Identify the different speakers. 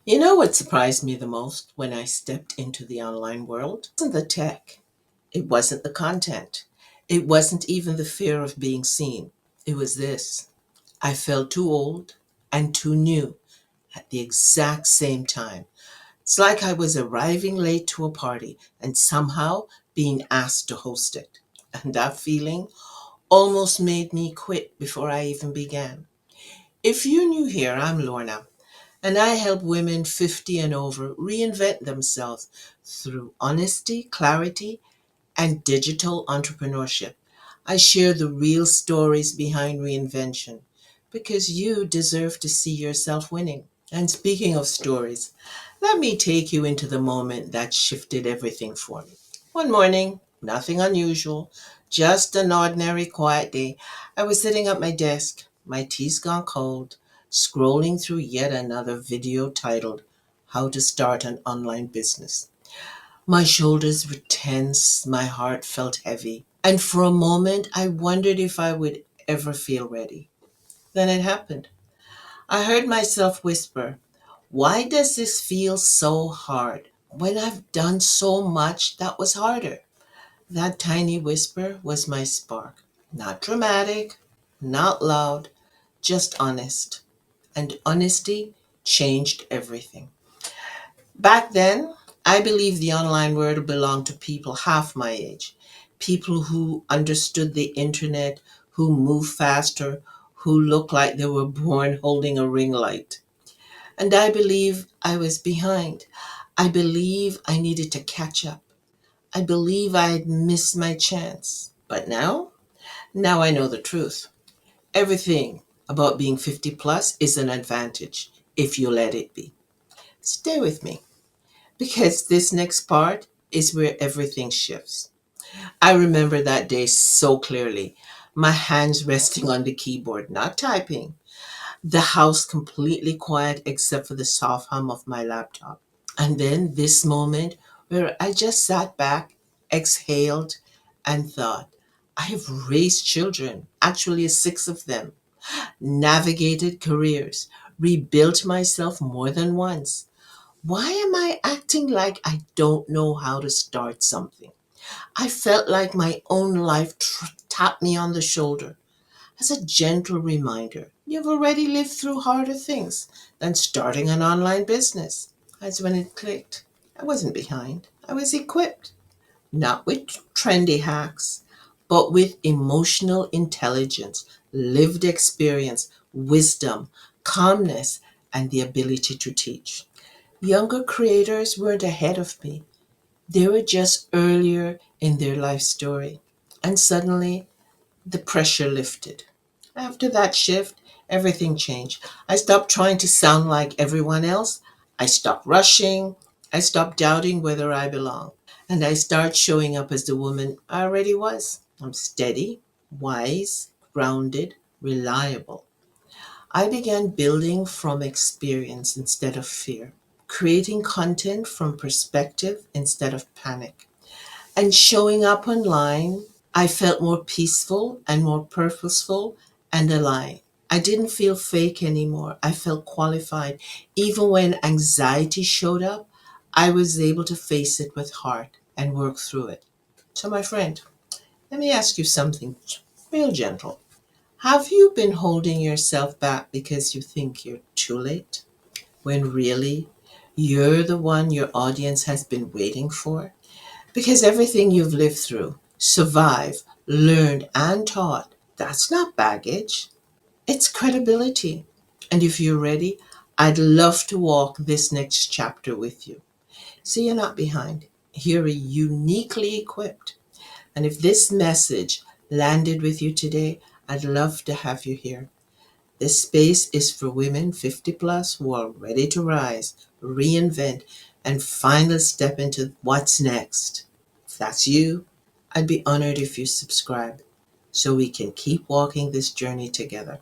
Speaker 1: You know what surprised me the most when I stepped into the online world? It wasn't the tech, it wasn't the content, it wasn't even the fear of being seen. It was this: I felt too old and too new at the exact same time. It's like I was arriving late to a party and somehow being asked to host it. And that feeling almost made me quit before I even began. If you're new here, I'm Lorna, and I help women 50 and over reinvent themselves through honesty, clarity, and digital entrepreneurship. I share the real stories behind reinvention because you deserve to see yourself winning. And speaking of stories, let me take you into the moment that shifted everything for me. One morning, nothing unusual, just an ordinary quiet day. I was sitting at my desk, my tea's gone cold, scrolling through yet another video titled How to Start an Online Business. My shoulders were tense, my heart felt heavy, and for a moment I wondered if I would ever feel ready. Then it happened. I heard myself whisper, "Why does this feel so hard when I've done so much that was harder?" That tiny whisper was my spark. Not dramatic, not loud, just honest. And honesty changed everything. Back then, I believed the online world belonged to people half my age. People who understood the internet, who moved faster, who looked like they were born holding a ring light. And I believe I was behind. I believe I needed to catch up. I believe I had missed my chance. But now I know the truth. Everything about being 50 plus is an advantage if you let it be. Stay with me because this next part is where everything shifts. I remember that day so clearly. My hands resting on the keyboard, not typing. The house completely quiet except for the soft hum of my laptop. And then this moment where I just sat back, exhaled, and thought, I have raised children, actually six of them, navigated careers, rebuilt myself more than once. Why am I acting like I don't know how to start something? I felt like my own life tapped me on the shoulder as a gentle reminder. You've already lived through harder things than starting an online business. That's when it clicked. I wasn't behind. I was equipped, not with trendy hacks, but with emotional intelligence, lived experience, wisdom, calmness, and the ability to teach. Younger creators weren't ahead of me. They were just earlier in their life story. And suddenly, the pressure lifted. After that shift, everything changed. I stopped trying to sound like everyone else. I stopped rushing. I stopped doubting whether I belonged. And I started showing up as the woman I already was. I'm steady, wise, grounded, reliable. I began building from experience instead of fear, creating content from perspective instead of panic, and showing up online. I felt more peaceful and more purposeful and alive. I didn't feel fake anymore. I felt qualified. Even when anxiety showed up, I was able to face it with heart and work through it. So, my friend, let me ask you something real gentle. Have you been holding yourself back because you think you're too late, when really you're the one your audience has been waiting for? Because everything you've lived through, survived, learned, and taught, that's not baggage, it's credibility. And if you're ready, I'd love to walk this next chapter with you. So you're not behind. You're uniquely equipped. And if this message landed with you today, I'd love to have you here. This space is for women 50 plus who are ready to rise, reinvent, and finally step into what's next. If that's you, I'd be honored if you subscribe so we can keep walking this journey together.